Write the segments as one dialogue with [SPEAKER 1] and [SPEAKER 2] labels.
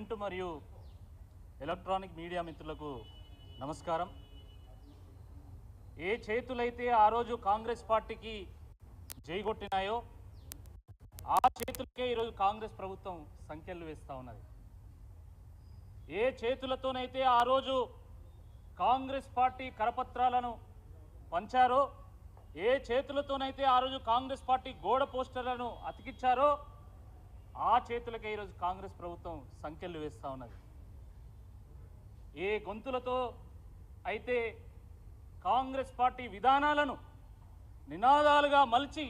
[SPEAKER 1] Print మరియు electronic media మిత్రులకు నమస్కారం. ఏ చేతులైతే ఆ రోజు కాంగ్రెస్ పార్టీకి జైగొట్టినాయో ఆ చేతులకే ఈరోజు కాంగ్రెస్ ప్రభుత్వం సంఖ్యలు వేస్తూ ఉన్నది. ఏ చేతులతోనైతే ఆ రోజు కాంగ్రెస్ పార్టీ కరపత్రాలను పంచారో, ఏ చేతులతోనైతే ఆ రోజు కాంగ్రెస్ పార్టీ గోడ పోస్టర్లను అతికిచ్చారో ఆ చేతులకే ఈరోజు కాంగ్రెస్ ప్రభుత్వం సంఖ్యలు వేస్తూ ఉన్నది. ఏ గొంతులతో అయితే కాంగ్రెస్ పార్టీ విధానాలను నినాదాలుగా మలిచి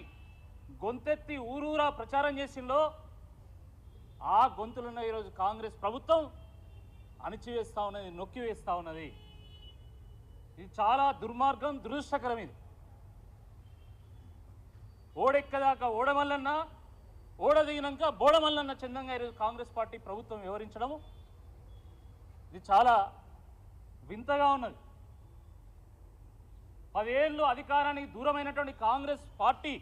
[SPEAKER 1] గొంతెత్తి ఊరూరా ప్రచారం చేసిందో ఆ గొంతులను ఈరోజు కాంగ్రెస్ ప్రభుత్వం అణిచివేస్తూ ఉన్నది, నొక్కివేస్తూ ఉన్నది. ఇది చాలా దుర్మార్గం, దురదృష్టకరం. ఇది ఓడెక్కదాకా ఓడమల్లన్న, ఓడదిగినాక బోడమల్లన్న చందంగా ఈరోజు కాంగ్రెస్ పార్టీ ప్రభుత్వం వివరించడము ఇది చాలా వింతగా ఉన్నది. 10 ఏళ్ళు అధికారానికి దూరమైనటువంటి కాంగ్రెస్ పార్టీ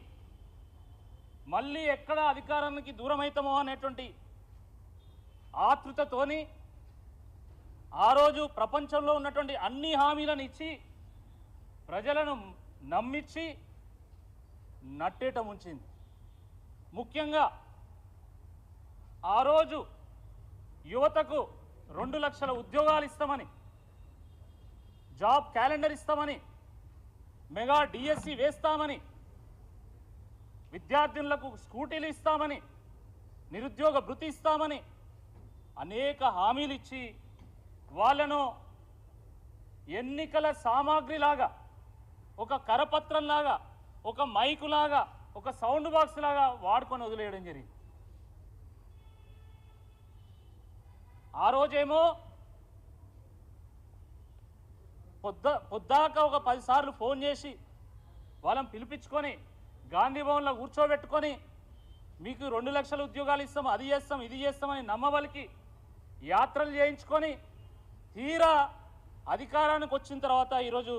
[SPEAKER 1] మళ్ళీ ఎక్కడ అధికారానికి దూరమవుతామో అనేటువంటి ఆతృతతోని ఆ రోజు ప్రపంచంలో ఉన్నటువంటి అన్ని హామీలను ఇచ్చి ప్రజలను నమ్మించి నట్టేట ముంచింది. ముఖ్యంగా ఆ రోజు యువతకు 2 లక్షల ఉద్యోగాలు ఇస్తామని, జాబ్ క్యాలెండర్ ఇస్తామని, మెగా డిఎస్సి వేస్తామని, విద్యార్థులకు స్కూటీలు ఇస్తామని, నిరుద్యోగ భృతి ఇస్తామని అనేక హామీలు ఇచ్చి వాళ్ళను ఎన్నికల సామాగ్రిలాగా, ఒక కరపత్రంలాగా, ఒక మైకులాగా, ఒక సౌండ్ బాక్స్ లాగా వాడుకొని వదిలేయడం జరిగింది. ఆ రోజేమో పొద్దాక ఒక 10 సార్లు ఫోన్ చేసి వాళ్ళని పిలిపించుకొని గాంధీ భవన్లో కూర్చోబెట్టుకొని మీకు 2 లక్షల ఉద్యోగాలు ఇస్తాం, అది చేస్తాం, ఇది చేస్తామని నమ్మవలికి యాత్రలు చేయించుకొని తీరా అధికారానికి వచ్చిన తర్వాత ఈరోజు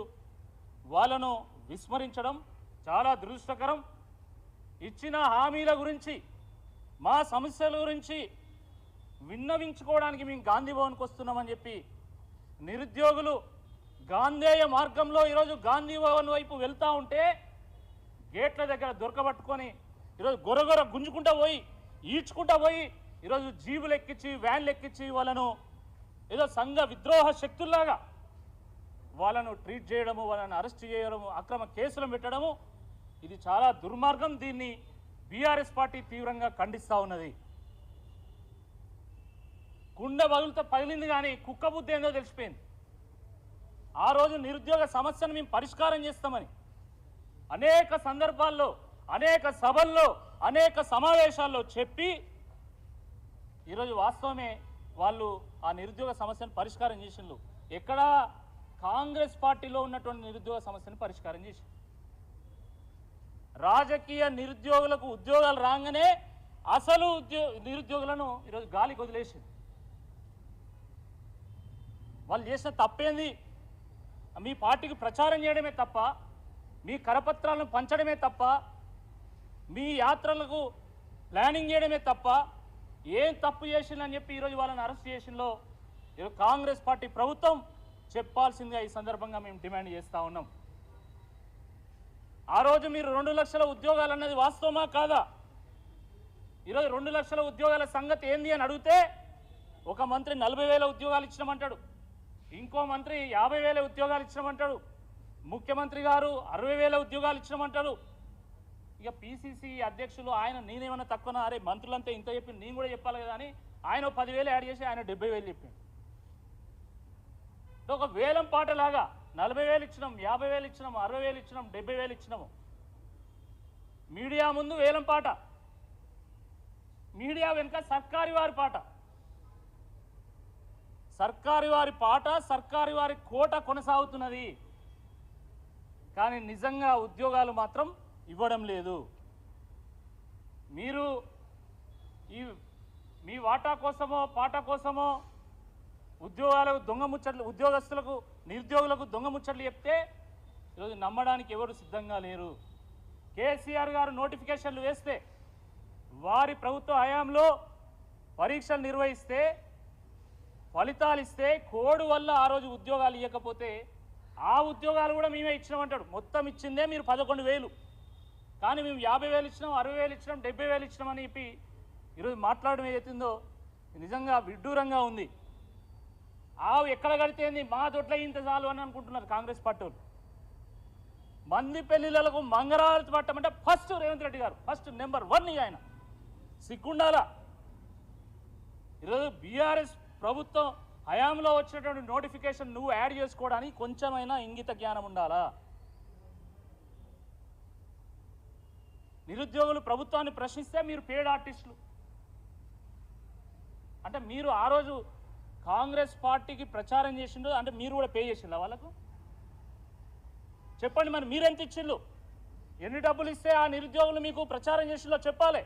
[SPEAKER 1] వాళ్ళను విస్మరించడం చాలా దురదృష్టకరం. ఇచ్చిన హామీల గురించి, మా సమస్యల గురించి విన్నవించుకోవడానికి మేము గాంధీ భవన్కి వస్తున్నామని చెప్పి నిరుద్యోగులు గాంధేయ మార్గంలో ఈరోజు గాంధీ భవన్ వైపు వెళ్తూ ఉంటే గేట్ల దగ్గర దొరకబట్టుకొని ఈరోజు గొరగొర గుంజుకుంటూ పోయి, ఈడ్చుకుంటూ పోయి ఈరోజు జీబులు ఎక్కించి, వ్యాన్లు ఎక్కించి వాళ్ళను ఏదో సంఘ విద్రోహ శక్తుల్లాగా వాళ్ళను ట్రీట్ చేయడము, వాళ్ళని అరెస్ట్ చేయడము, అక్రమ కేసులు పెట్టడము ఇది చాలా దుర్మార్గం. దీన్ని బీఆర్ఎస్ పార్టీ తీవ్రంగా ఖండిస్తూ ఉన్నది. కుండ బదులుతో పగిలింది కానీ కుక్క బుద్ధి ఏందో తెలిసిపోయింది. ఆ రోజు నిరుద్యోగ సమస్యను మేము పరిష్కారం చేస్తామని అనేక సందర్భాల్లో, అనేక సభల్లో, అనేక సమావేశాల్లో చెప్పి ఈరోజు వాస్తవమే వాళ్ళు ఆ నిరుద్యోగ సమస్యను పరిష్కారం చేసిండ్రు. ఎక్కడ కాంగ్రెస్ పార్టీలో ఉన్నటువంటి నిరుద్యోగ సమస్యను పరిష్కారం చేసి రాజకీయ నిరుద్యోగులకు ఉద్యోగాలు రాగానే అసలు నిరుద్యోగులను ఈరోజు గాలికి వదిలేసింది. వాళ్ళు చేసిన తప్పేంది? మీ పార్టీకి ప్రచారం చేయడమే తప్ప, మీ కరపత్రాలను పంచడమే తప్ప, మీ యాత్రలకు ప్లానింగ్ చేయడమే తప్ప ఏం తప్పు చేసిందని చెప్పి ఈరోజు వాళ్ళని అరెస్ట్ చేసిందో ఈరోజు కాంగ్రెస్ పార్టీ ప్రభుత్వం చెప్పాల్సిందిగా ఈ సందర్భంగా మేము డిమాండ్ చేస్తూ ఉన్నాం. ఆ రోజు మీరు 2 లక్షల ఉద్యోగాలు అన్నది వాస్తవమా కాదా? ఈరోజు 2 లక్షల ఉద్యోగాల సంగతి ఏంది అని అడిగితే ఒక మంత్రి 40,000 ఉద్యోగాలు ఇచ్చినామంటాడు, ఇంకో మంత్రి 50,000 ఉద్యోగాలు ఇచ్చినామంటాడు, ముఖ్యమంత్రి గారు 60,000 ఉద్యోగాలు ఇచ్చినామంటాడు. ఇక పిసిసి అధ్యక్షులు ఆయన నేనేమన్నా తక్కువనా, అరే మంత్రులంతా ఇంత చెప్పి నేను కూడా చెప్పాలి కదా అని ఆయన 10,000 యాడ్ చేసి ఆయన 70,000 చెప్పిండు. ఒక వేలం పాటలాగా 40,000 ఇచ్చినాం, 50,000 ఇచ్చినాం, 60,000 ఇచ్చినాం, 70,000 ఇచ్చినాము. మీడియా ముందు వేలం పాట, మీడియా వెనుక సర్కారు వారి పాట, సర్కారు వారి పాట, సర్కారు వారి కోట కొనసాగుతున్నది. కానీ నిజంగా ఉద్యోగాలు మాత్రం ఇవ్వడం లేదు. మీరు మీ వాటా కోసమో పాట కోసమో ఉద్యోగాలకు దొంగ ముచ్చట్లు, ఉద్యోగస్తులకు నిరుద్యోగులకు దొంగ ముచ్చట్లు చెప్తే ఈరోజు నమ్మడానికి ఎవరు సిద్ధంగా లేరు. కేసీఆర్ గారు నోటిఫికేషన్లు వేస్తే వారి ప్రభుత్వ హయాంలో పరీక్షలు నిర్వహిస్తే ఫలితాలు ఇస్తే కోడ్ వల్ల ఆ రోజు ఉద్యోగాలు ఇవ్వకపోతే ఆ ఉద్యోగాలు కూడా మేమే ఇచ్చినామంటాడు. మొత్తం ఇచ్చిందే మీరు 11,000, కానీ మేము 50,000 ఇచ్చినాం, 60,000 ఇచ్చినాం, 70,000 ఇచ్చినాం అని చెప్పి ఈరోజు మాట్లాడడం ఏదైతుందో నిజంగా విడ్డూరంగా ఉంది. ఆవు ఎక్కడ కడితేంది, మా దొడ్ల ఇంత చాలు అని అనుకుంటున్నారు కాంగ్రెస్ పార్టీ వాళ్ళు. మంది పెళ్లిళ్లకు మంగళారతి పట్టమంటే ఫస్ట్ రేవంత్ రెడ్డి గారు, ఫస్ట్ నెంబర్ 1 ఆయన. సిగ్గుండాల. ఈరోజు బీఆర్ఎస్ ప్రభుత్వం హయాంలో వచ్చినటువంటి నోటిఫికేషన్ నువ్వు యాడ్ చేసుకోవడానికి కొంచెమైనా ఇంగిత జ్ఞానం ఉండాలా? నిరుద్యోగులు ప్రభుత్వాన్ని ప్రశ్నిస్తే మీరు పేడ్ ఆర్టిస్టులు అంటే మీరు ఆ రోజు కాంగ్రెస్ పార్టీకి ప్రచారం చేసిండు అంటే మీరు కూడా పే చేసిండ్రా వాళ్ళకు? చెప్పండి మరి, మీరెంత ఇచ్చిండ్రు? ఎన్ని డబ్బులు ఇస్తే ఆ నిరుద్యోగులు మీకు ప్రచారం చేసిందో చెప్పాలి.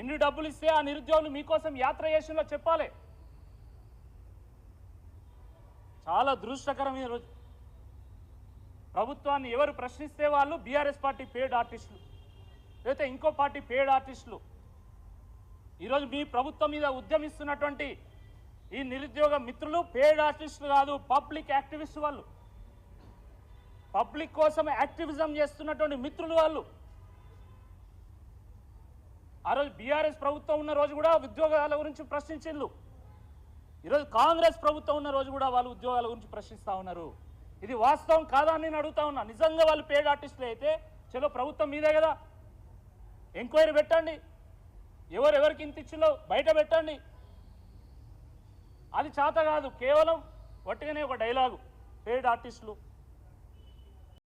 [SPEAKER 1] ఎన్ని డబ్బులు ఇస్తే ఆ నిరుద్యోగులు మీకోసం యాత్ర చేసిందో చెప్పాలి. చాలా దురదృష్టకరం. ఈరోజు ప్రభుత్వాన్ని ఎవరు ప్రశ్నిస్తే వాళ్ళు బీఆర్ఎస్ పార్టీ పేడ్ ఆర్టిస్టులు, లేకపోతే ఇంకో పార్టీ పేడ్ ఆర్టిస్టులు. ఈరోజు మీ ప్రభుత్వం మీద ఉద్యమిస్తున్నటువంటి ఈ నిరుద్యోగ మిత్రులు పేడ్ ఆర్టిస్టులు కాదు, పబ్లిక్ యాక్టివిస్ట్ వాళ్ళు. పబ్లిక్ కోసం యాక్టివిజం చేస్తున్నటువంటి మిత్రులు వాళ్ళు. ఆ రోజు బీఆర్ఎస్ ప్రభుత్వం ఉన్న రోజు కూడా ఉద్యోగాల గురించి ప్రశ్నించిండ్రు. ఈరోజు కాంగ్రెస్ ప్రభుత్వం ఉన్న రోజు కూడా వాళ్ళు ఉద్యోగాల గురించి ప్రశ్నిస్తూ ఉన్నారు. ఇది వాస్తవం కాదా అని నేను అడుగుతా ఉన్నా. నిజంగా వాళ్ళు పేడ్ ఆర్టిస్టులు అయితే చలో ప్రభుత్వం మీదే కదా, ఎంక్వైరీ పెట్టండి, ఎవరెవరికి ఇంత ఇచ్చిందో బయట పెట్టండి. అది చేత కాదు, కేవలం వట్టిగానే ఒక డైలాగు పేడ్ ఆర్టిస్టులు